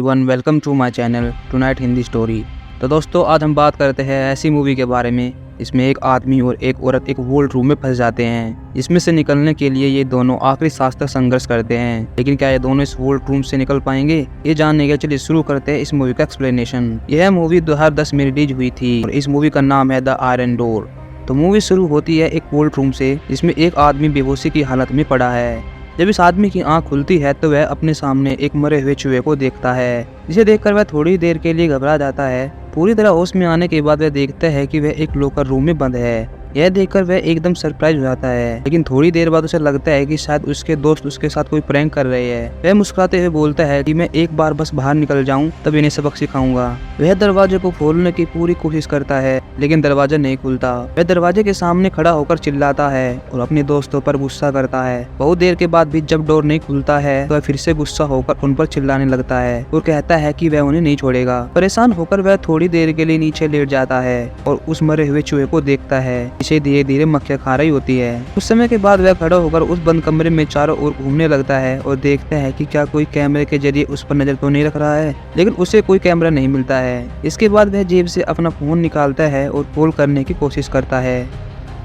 Everyone, welcome to my channel tonight Hindi story. तो दोस्तों, आज हम बात करते हैं ऐसी मूवी के बारे में इसमें एक आदमी और एक औरत एक वोल्ट रूम में फंस जाते हैं। इसमें से निकलने के लिए ये दोनों आखिरी सांस तक संघर्ष करते हैं, लेकिन क्या ये दोनों इस वोल्ट रूम से निकल पाएंगे, ये जानने के चलिए शुरू करते हैं इस मूवी का एक्सप्लेनेशन। यह मूवी 2010 में रिलीज हुई थी और इस मूवी का नाम है द आयरन डोर। तो मूवी शुरू होती है एक वोल्ट रूम से, जिसमें एक आदमी बेहोशी की हालत में पड़ा है। जब इस आदमी की आंख खुलती है तो वह अपने सामने एक मरे हुए चूहे को देखता है, जिसे देखकर वह थोड़ी देर के लिए घबरा जाता है। पूरी तरह होश में आने के बाद वह देखता है कि वह एक लॉकर रूम में बंद है। यह देखकर वह एकदम सरप्राइज हो जाता है, लेकिन थोड़ी देर बाद उसे लगता है कि शायद उसके दोस्त उसके साथ कोई प्रैंक कर रहे हैं। वह मुस्कुराते हुए बोलता है कि मैं एक बार बस बाहर निकल जाऊं, तब इन्हें सबक सिखाऊंगा। वह दरवाजे को खोलने की पूरी कोशिश करता है, लेकिन दरवाजा नहीं खुलता। वह दरवाजे के सामने खड़ा होकर चिल्लाता है और अपने दोस्तों पर गुस्सा करता है। बहुत देर के बाद भी जब डोर नहीं खुलता है तो वह फिर से गुस्सा होकर उन पर चिल्लाने लगता है और कहता है कि वह उन्हें नहीं छोड़ेगा। परेशान होकर वह थोड़ी देर के लिए नीचे लेट जाता है और उस मरे हुए चूहे को देखता है, इसे धीरे धीरे मक्खियां खा रही होती है। कुछ समय के बाद वह खड़ा होकर उस बंद कमरे में चारों ओर घूमने लगता है और देखता है कि क्या कोई कैमरे के जरिए उस पर नजर तो नहीं रख रहा है, लेकिन उसे कोई कैमरा नहीं मिलता है। इसके बाद वह जेब से अपना फोन निकालता है और कॉल करने की कोशिश करता है,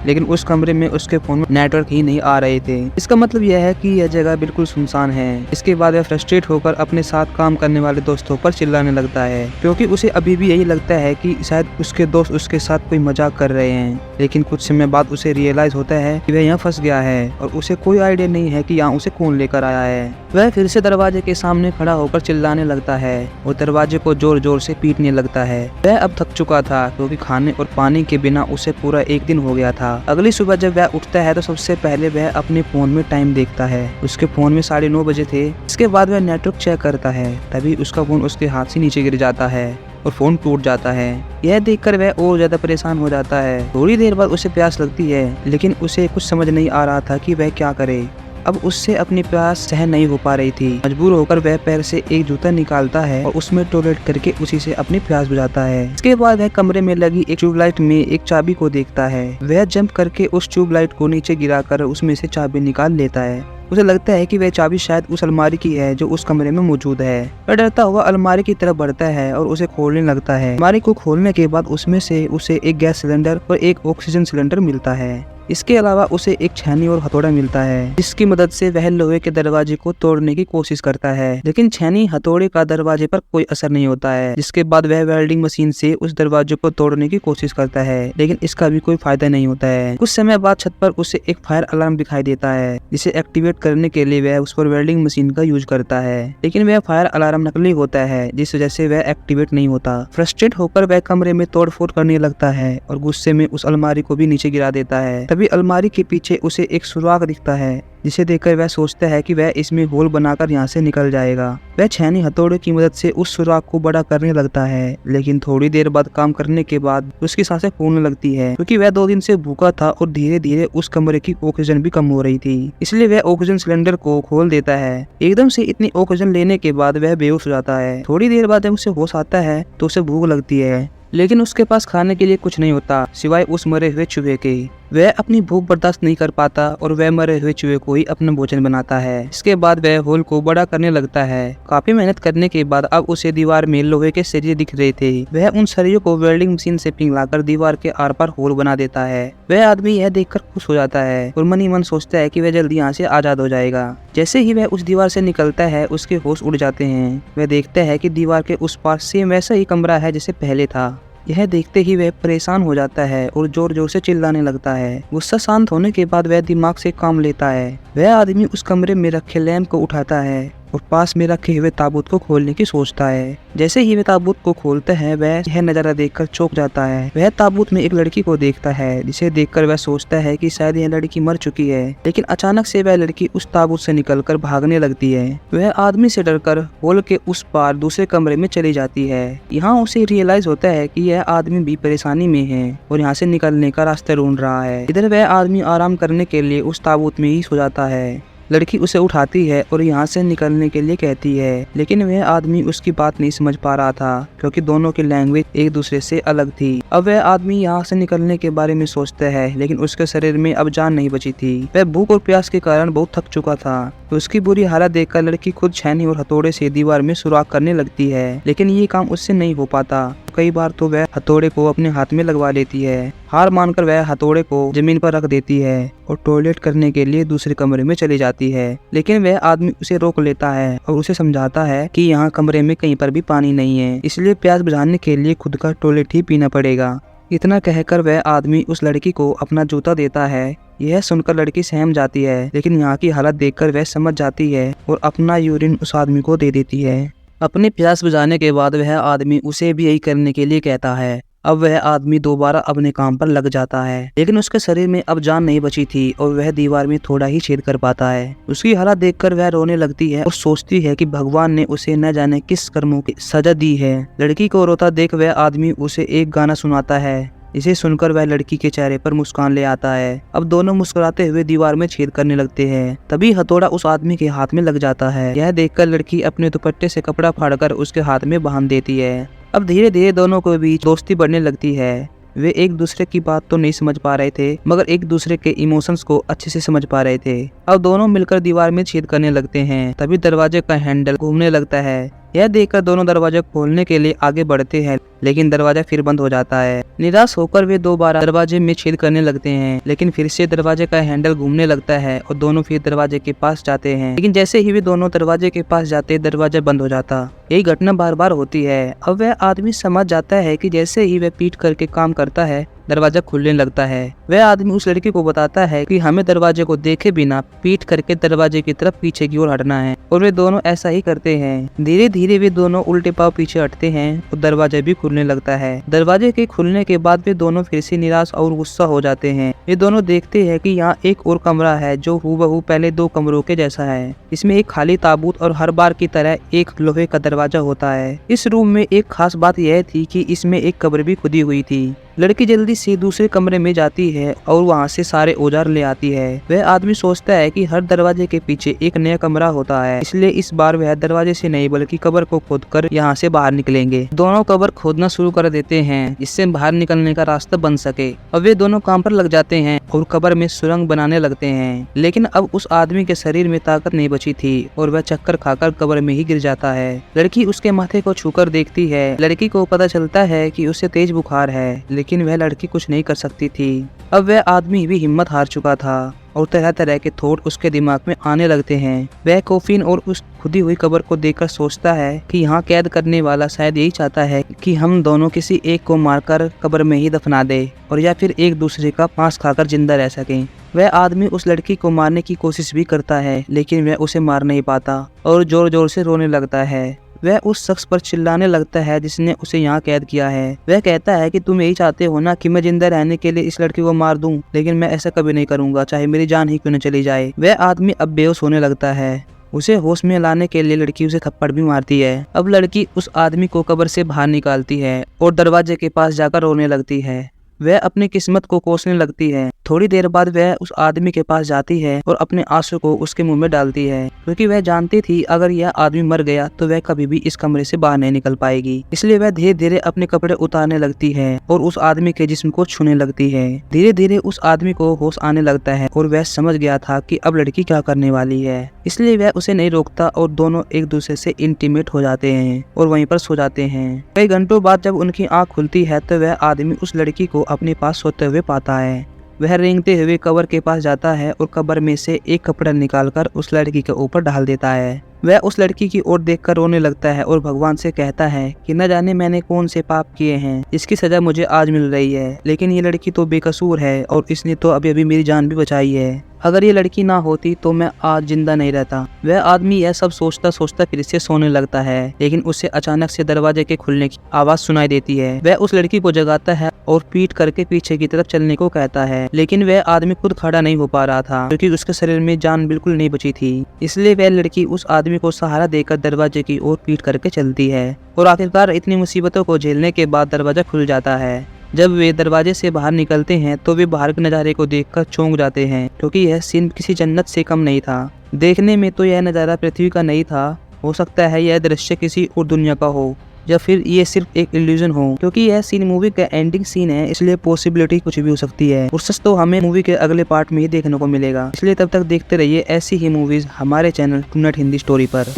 लेकिन उस कमरे में उसके फोन में नेटवर्क ही नहीं आ रहे थे। इसका मतलब यह है कि यह जगह बिल्कुल सुनसान है। इसके बाद वह फ्रस्ट्रेट होकर अपने साथ काम करने वाले दोस्तों पर चिल्लाने लगता है, क्योंकि उसे अभी भी यही लगता है कि शायद उसके दोस्त उसके साथ कोई मजाक कर रहे हैं। लेकिन कुछ समय बाद उसे रियलाइज होता है कि वह यहाँ फंस गया है और उसे कोई आइडिया नहीं है कि यहाँ उसे कौन लेकर आया है। वह फिर से दरवाजे के सामने खड़ा होकर चिल्लाने लगता है और दरवाजे को जोर जोर से पीटने लगता है। वह अब थक चुका था, क्योंकि खाने और पानी के बिना उसे पूरा एक दिन हो गया था। अगली सुबह जब वह उठता है तो सबसे पहले वह अपने फोन में टाइम देखता है। उसके फोन में 9:30 बजे थे। इसके बाद वह नेटवर्क चेक करता है, तभी उसका फोन उसके हाथ से नीचे गिर जाता है और फोन टूट जाता है। यह देखकर वह और ज्यादा परेशान हो जाता है। थोड़ी देर बाद उसे प्यास लगती है, लेकिन उसे कुछ समझ नहीं आ रहा था कि वह क्या करे। अब उससे अपनी प्यास सहन नहीं हो पा रही थी। मजबूर होकर वह पैर से एक जूता निकालता है और उसमें टॉयलेट करके उसी से अपनी प्यास बुझाता है। इसके बाद वह कमरे में लगी एक ट्यूबलाइट में एक चाबी को देखता है। वह जंप करके उस ट्यूबलाइट को नीचे गिराकर उसमें से चाबी निकाल लेता है। उसे लगता है कि वह चाबी शायद उस अलमारी की है जो उस कमरे में मौजूद है। वह डरता हुआ अलमारी की तरफ बढ़ता है और उसे खोलने लगता है। अलमारी को खोलने के बाद उसमें से उसे एक गैस सिलेंडर और एक ऑक्सीजन सिलेंडर मिलता है। इसके अलावा उसे एक छेनी और हथौड़ा मिलता है, जिसकी मदद से वह लोहे के दरवाजे को तोड़ने की कोशिश करता है, लेकिन छेनी हथौड़े का दरवाजे पर कोई असर नहीं होता है। जिसके बाद वह वेल्डिंग मशीन से उस दरवाजे को तोड़ने की कोशिश करता है, लेकिन इसका भी कोई फायदा नहीं होता है। कुछ समय बाद छत पर उसे एक फायर अलार्म दिखाई देता है, जिसे एक्टिवेट करने के लिए वह उस पर वेल्डिंग मशीन का यूज करता है, लेकिन वह फायर अलार्म नकली होता है, जिस वजह से वह एक्टिवेट नहीं होता। फ्रस्ट्रेट होकर वह कमरे में तोड़फोड़ करने लगता है और गुस्से में उस अलमारी को भी नीचे गिरा देता है। तभी अलमारी के पीछे उसे एक सुराग दिखता है, जिसे देखकर वह सोचता है कि वह इसमें होल बनाकर यहाँ से निकल जाएगा। वह छेनी हथौड़े की मदद से उस सुराग को बड़ा करने लगता है, लेकिन थोड़ी देर बाद काम करने के बाद उसकी सांसें फूलने लगती है, क्योंकि वह 2 दिन से भूखा था और धीरे धीरे उस कमरे की ऑक्सीजन भी कम हो रही थी। इसलिए वह ऑक्सीजन सिलेंडर को खोल देता है। एकदम से इतनी ऑक्सीजन लेने के बाद वह बेहोश हो जाता है। थोड़ी देर बाद जब उसे होश आता है तो उसे भूख लगती है, लेकिन उसके पास खाने के लिए कुछ नहीं होता सिवाय उस मरे हुए चूहे के। वह अपनी भूख बर्दाश्त नहीं कर पाता और वह मरे हुए चूहे को ही अपना भोजन बनाता है। इसके बाद वह होल को बड़ा करने लगता है। काफी मेहनत करने के बाद अब उसे दीवार में लोहे के सरिये दिख रहे थे। वह उन सरियों को वेल्डिंग मशीन से पिघलाकर दीवार के आर पार होल बना देता है। वह आदमी यह देखकर खुश हो जाता है और मन ही मन सोचता है कि वह जल्दी यहाँ से आजाद हो जाएगा। जैसे ही वह उस दीवार से निकलता है, उसके होश उड़ जाते हैं। वह देखता है कि दीवार के उस पार सेम वैसा ही कमरा है जैसे पहले था। यह देखते ही वह परेशान हो जाता है और जोर जोर से चिल्लाने लगता है। गुस्सा शांत होने के बाद वह दिमाग से काम लेता है। वह आदमी उस कमरे में रखे लैंप को उठाता है और पास में रखे हुए ताबूत को खोलने की सोचता है। जैसे ही वह ताबूत को खोलता है, वह यह नजारा देखकर चौंक जाता है। वह ताबूत में एक लड़की को देखता है, जिसे देखकर वह सोचता है कि शायद यह लड़की मर चुकी है, लेकिन अचानक से वह लड़की उस ताबूत से निकलकर भागने लगती है। वह आदमी से डरकर होल के उस पार दूसरे कमरे में चली जाती है। यहाँ उसे रियलाइज होता है कि यह आदमी भी परेशानी में है और यहाँ से निकलने का रास्ता ढूंढ रहा है। इधर वह आदमी आराम करने के लिए उस ताबूत में ही सो जाता है। लड़की उसे उठाती है और यहाँ से निकलने के लिए कहती है, लेकिन वह आदमी उसकी बात नहीं समझ पा रहा था क्योंकि दोनों की लैंग्वेज एक दूसरे से अलग थी। अब वह आदमी यहाँ से निकलने के बारे में सोचता है, लेकिन उसके शरीर में अब जान नहीं बची थी। वह भूख और प्यास के कारण बहुत थक चुका था। तो उसकी बुरी हालत देखकर लड़की खुद छेनी और हथौड़े से दीवार में सुराख करने लगती है, लेकिन ये काम उससे नहीं हो पाता। कई बार तो वह हथौड़े को अपने हाथ में लगवा लेती है। हार मानकर वह हथौड़े को जमीन पर रख देती है और टॉयलेट करने के लिए दूसरे कमरे में चली जाती है, लेकिन वह आदमी उसे रोक लेता है और उसे समझाता है कि यहाँ कमरे में कहीं पर भी पानी नहीं है, इसलिए प्यास बुझाने के लिए खुद का टॉयलेट ही पीना पड़ेगा। इतना कहकर वह आदमी उस लड़की को अपना जूता देता है। यह सुनकर लड़की सहम जाती है, लेकिन यहाँ की हालत देखकर वह समझ जाती है और अपना यूरिन उस आदमी को दे देती है। अपनी प्यास बुझाने के बाद वह आदमी उसे भी यही करने के लिए कहता है। अब वह आदमी दोबारा अपने काम पर लग जाता है, लेकिन उसके शरीर में अब जान नहीं बची थी और वह दीवार में थोड़ा ही छेद कर पाता है। उसकी हालत देखकर वह रोने लगती है और सोचती है कि भगवान ने उसे न जाने किस कर्मों की सजा दी है। लड़की को रोता देख वह आदमी उसे एक गाना सुनाता है। इसे सुनकर वह लड़की के चेहरे पर मुस्कान ले आता है। अब दोनों मुस्कुराते हुए दीवार में छेद करने लगते हैं। तभी हथौड़ा उस आदमी के हाथ में लग जाता है। यह देखकर लड़की अपने दुपट्टे से कपड़ा फाड़कर उसके हाथ में बांध देती है। अब धीरे धीरे दोनों के बीच दोस्ती बढ़ने लगती है। वे एक दूसरे की बात तो नहीं समझ पा रहे थे, मगर एक दूसरे के इमोशंस को अच्छे से समझ पा रहे थे। अब दोनों मिलकर दीवार में छेद करने लगते हैं। तभी दरवाजे का हैंडल घूमने लगता है। यह देखकर दोनों दरवाजा खोलने के लिए आगे बढ़ते हैं, लेकिन दरवाजा फिर बंद हो जाता है। निराश होकर वे दोबारा दरवाजे में छेद करने लगते हैं, लेकिन फिर से दरवाजे का हैंडल घूमने लगता है और दोनों फिर दरवाजे के पास जाते हैं। लेकिन जैसे ही वे दोनों दरवाजे के पास जाते, दरवाजा बंद हो जाता। यही घटना बार बार होती है। अब वह आदमी समझ जाता है कि जैसे ही वह पीट करके काम करता है, दरवाजा खुलने लगता है। वह आदमी उस लड़की को बताता है कि हमें दरवाजे को देखे बिना पीट करके दरवाजे की तरफ पीछे की ओर हटना है, और वे दोनों ऐसा ही करते हैं। धीरे धीरे वे दोनों उल्टे पांव पीछे हटते हैं और दरवाजा भी खुलने लगता है। दरवाजे के खुलने के बाद वे दोनों फिर से निराश और गुस्सा हो जाते हैं। वे दोनों देखते हैं कि यहाँ एक और कमरा है जो हूबहू पहले दो कमरों के जैसा है। इसमें एक खाली ताबूत और हर बार की तरह एक लोहे का दरवाजा होता है। इस रूम में एक खास बात यह थी कि इसमें एक कब्र भी खुदी हुई थी। लड़की जल्दी से दूसरे कमरे में जाती है और वहाँ से सारे औजार ले आती है। वह आदमी सोचता है कि हर दरवाजे के पीछे एक नया कमरा होता है, इसलिए इस बार वह दरवाजे से नहीं बल्कि कब्र को खोदकर यहाँ से बाहर निकलेंगे। दोनों कब्र खोदना शुरू कर देते हैं जिससे बाहर निकलने का रास्ता बन सके। अब वे दोनों काम पर लग जाते हैं और कब्र में सुरंग बनाने लगते हैं, लेकिन अब उस आदमी के शरीर में ताकत नहीं बची थी और वह चक्कर खाकर कब्र में ही गिर जाता है। लड़की उसके माथे को छूकर देखती है। लड़की को पता चलता है कि उसे तेज बुखार है, लेकिन वह लड़की कुछ नहीं कर सकती थी। अब वह आदमी भी हिम्मत हार चुका था और तरह तरह के थॉट उसके दिमाग में आने लगते हैं। वह कॉफिन और उस खुदी हुई कब्र को देखकर सोचता है कि यहाँ कैद करने वाला शायद यही चाहता है कि हम दोनों किसी एक को मारकर कब्र में ही दफना दे और या फिर एक दूसरे का मांस खाकर जिंदा रह सकें। वह आदमी उस लड़की को मारने की कोशिश भी करता है, लेकिन वह उसे मार नहीं पाता और जोर जोर से रोने लगता है। वह उस शख्स पर चिल्लाने लगता है जिसने उसे यहाँ कैद किया है। वह कहता है कि तुम यही चाहते हो ना कि मैं जिंदा रहने के लिए इस लड़की को मार दूं, लेकिन मैं ऐसा कभी नहीं करूंगा, चाहे मेरी जान ही क्यों न चली जाए। वह आदमी अब बेहोश होने लगता है। उसे होश में लाने के लिए लड़की उसे थप्पड़ भी मारती है। अब लड़की उस आदमी को कब्र से बाहर निकालती है और दरवाजे के पास जाकर रोने लगती है। वह अपनी किस्मत को कोसने लगती है। थोड़ी देर बाद वह उस आदमी के पास जाती है और अपने आंसू को उसके मुंह में डालती है, क्योंकि वह जानती थी अगर यह आदमी मर गया तो वह कभी भी इस कमरे से बाहर नहीं निकल पाएगी। इसलिए वह धीरे धीरे अपने कपड़े उतारने लगती है और उस आदमी के जिस्म को छूने लगती है। धीरे धीरे उस आदमी को होश आने लगता है और वह समझ गया था कि अब लड़की क्या करने वाली है, इसलिए वह उसे नहीं रोकता और दोनों एक दूसरे से इंटीमेट हो जाते हैं और वहीं पर सो जाते हैं। कई घंटों बाद जब उनकी आंख खुलती है तो वह आदमी उस लड़की को अपने पास सोते हुए पाता है। वह रेंगते हुए कब्र के पास जाता है और कब्र में से एक कपड़ा निकालकर उस लड़की के ऊपर डाल देता है। वह उस लड़की की ओर देखकर रोने लगता है और भगवान से कहता है कि न जाने मैंने कौन से पाप किए हैं, इसकी सजा मुझे आज मिल रही है, लेकिन ये लड़की तो बेकसूर है और इसने तो अभी अभी मेरी जान भी बचाई है। अगर ये लड़की ना होती तो मैं आज जिंदा नहीं रहता। वह आदमी यह सब सोचता सोचता फिर से सोने लगता है, लेकिन उसे अचानक से दरवाजे के खुलने की आवाज सुनाई देती है। वह उस लड़की को जगाता है और पीट करके पीछे की तरफ चलने को कहता है, लेकिन वह आदमी खुद खड़ा नहीं हो पा रहा था क्योंकि उसके शरीर में जान बिल्कुल नहीं बची थी। इसलिए वह लड़की उस आदमी को सहारा देकर दरवाजे की ओर पीट करके चलती है और आखिरकार इतनी मुसीबतों को झेलने के बाद दरवाजा खुल जाता है। जब वे दरवाजे से बाहर निकलते हैं तो वे बाहर के नज़ारे को देखकर चौंक जाते हैं, क्योंकि यह सीन किसी जन्नत से कम नहीं था। देखने में तो यह नज़ारा पृथ्वी का नहीं था, हो सकता है यह दृश्य किसी और दुनिया का हो या फिर ये सिर्फ एक इल्यूजन हो, क्योंकि यह सीन मूवी का एंडिंग सीन है, इसलिए पॉसिबिलिटी कुछ भी हो सकती है। और सच तो हमें मूवी के अगले पार्ट में ही देखने को मिलेगा, इसलिए तब तक देखते रहिए ऐसी ही मूवीज हमारे चैनल टुनाइट हिंदी स्टोरी पर।